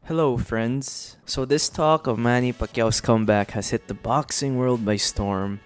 Hello, friends. So, this talk of Manny Pacquiao's comeback has hit the boxing world by storm,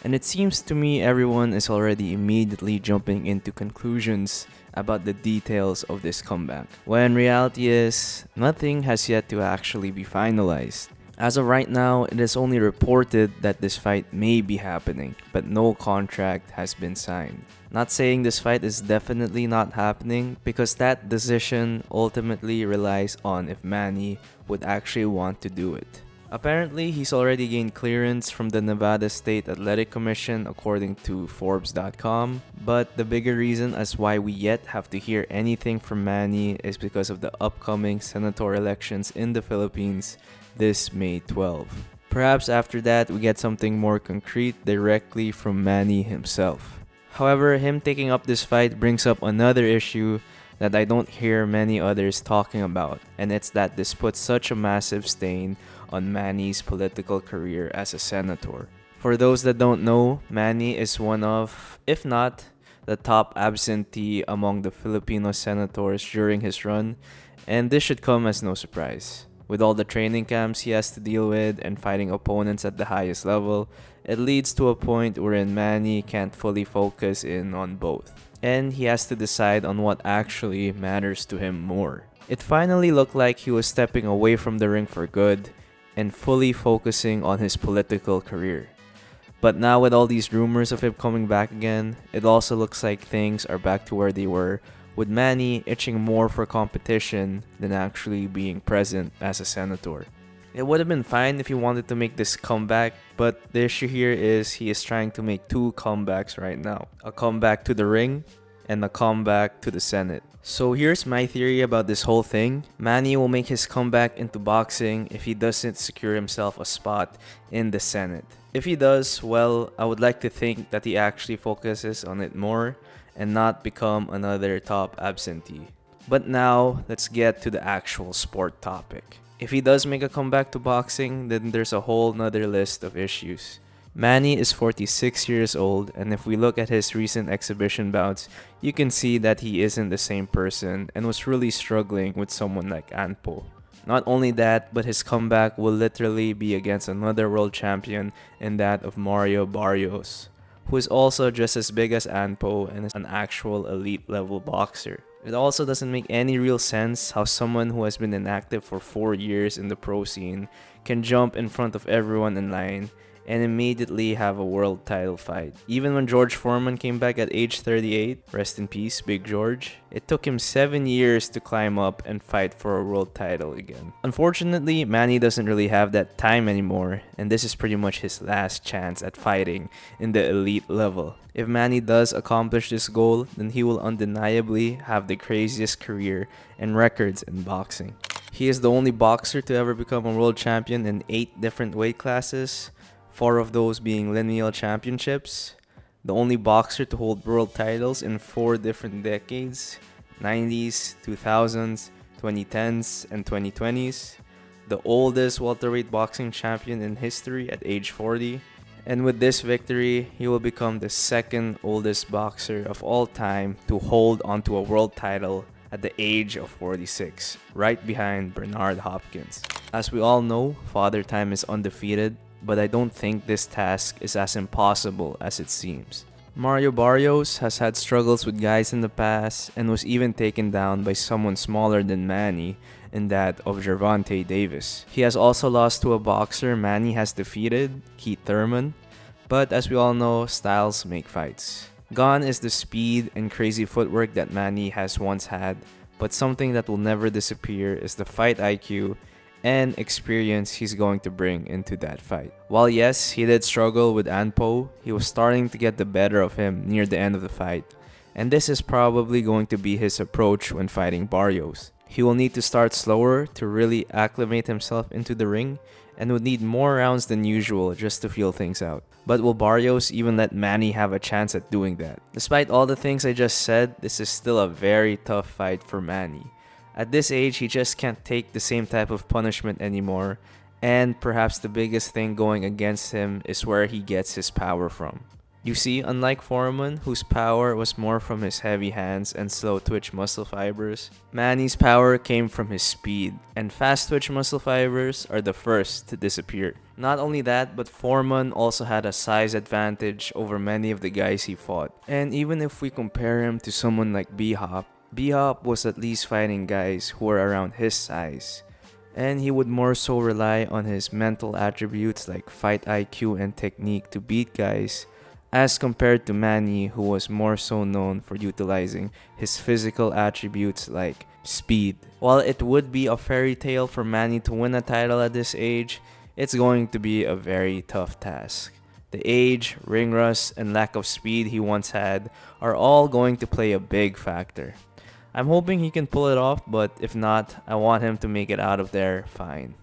and it seems to me everyone is already immediately jumping into conclusions about the details of this comeback, when reality is, nothing has yet to actually be finalized. As of right now, it is only reported that this fight may be happening, but no contract has been signed. Not saying this fight is definitely not happening, because that decision ultimately relies on if Manny would actually want to do it. Apparently, he's already gained clearance from the Nevada State Athletic Commission according to Forbes.com, but the bigger reason as why we yet have to hear anything from Manny is because of the upcoming senatorial elections in the Philippines this May 12. Perhaps after that, we get something more concrete directly from Manny himself. However, him taking up this fight brings up another issue that I don't hear many others talking about, and it's that this puts such a massive stain on Manny's political career as a senator. For those that don't know, Manny is one of, if not the top absentee among the Filipino senators during his run, and this should come as no surprise. With all the training camps he has to deal with and fighting opponents at the highest level, it leads to a point wherein Manny can't fully focus in on both, and he has to decide on what actually matters to him more. It finally looked like he was stepping away from the ring for good and fully focusing on his political career. But now with all these rumors of him coming back again, it also looks like things are back to where they were, with Manny itching more for competition than actually being present as a senator. It would have been fine if he wanted to make this comeback, but the issue here is he is trying to make two comebacks right now. A comeback to the ring and a comeback to the Senate. So here's my theory about this whole thing. Manny will make his comeback into boxing if he doesn't secure himself a spot in the Senate. If he does, well, I would like to think that he actually focuses on it more and not become another top absentee. But now, let's get to the actual sport topic. If he does make a comeback to boxing, then there's a whole nother list of issues. Manny is 46 years old, and if we look at his recent exhibition bouts, you can see that he isn't the same person and was really struggling with someone like Anpo. Not only that, but his comeback will literally be against another world champion in that of Mario Barrios, who is also just as big as Anpo and is an actual elite level boxer. It also doesn't make any real sense how someone who has been inactive for 4 years in the pro scene can jump in front of everyone in line and immediately have a world title fight. Even when George Foreman came back at age 38, rest in peace, Big George, it took him 7 years to climb up and fight for a world title again. Unfortunately, Manny doesn't really have that time anymore, and this is pretty much his last chance at fighting in the elite level. If Manny does accomplish this goal, then he will undeniably have the craziest career and records in boxing. He is the only boxer to ever become a world champion in 8 different weight classes, 4 of those being lineal championships, the only boxer to hold world titles in 4 different decades, 90s, 2000s, 2010s, and 2020s, the oldest welterweight boxing champion in history at age 40, and with this victory, he will become the second oldest boxer of all time to hold onto a world title at the age of 46, right behind Bernard Hopkins. As we all know, Father Time is undefeated, but I don't think this task is as impossible as it seems. Mario Barrios has had struggles with guys in the past and was even taken down by someone smaller than Manny in that of Gervonta Davis. He has also lost to a boxer Manny has defeated, Keith Thurman, but as we all know, styles make fights. Gone is the speed and crazy footwork that Manny has once had, but something that will never disappear is the fight IQ and experience he's going to bring into that fight. While yes, he did struggle with Anpo, he was starting to get the better of him near the end of the fight, and this is probably going to be his approach when fighting Barrios. He will need to start slower to really acclimate himself into the ring and would need more rounds than usual just to feel things out. But will Barrios even let Manny have a chance at doing that? Despite all the things I just said, this is still a very tough fight for Manny. At this age, he just can't take the same type of punishment anymore, and perhaps the biggest thing going against him is where he gets his power from. You see, unlike Foreman, whose power was more from his heavy hands and slow twitch muscle fibers, Manny's power came from his speed, and fast twitch muscle fibers are the first to disappear. Not only that, but Foreman also had a size advantage over many of the guys he fought. And even if we compare him to someone like B-Hop, B-Hop was at least fighting guys who were around his size. And he would more so rely on his mental attributes like fight IQ and technique to beat guys, as compared to Manny, who was more so known for utilizing his physical attributes like speed. While it would be a fairy tale for Manny to win a title at this age, it's going to be a very tough task. The age, ring rust, and lack of speed he once had are all going to play a big factor. I'm hoping he can pull it off, but if not, I want him to make it out of there fine.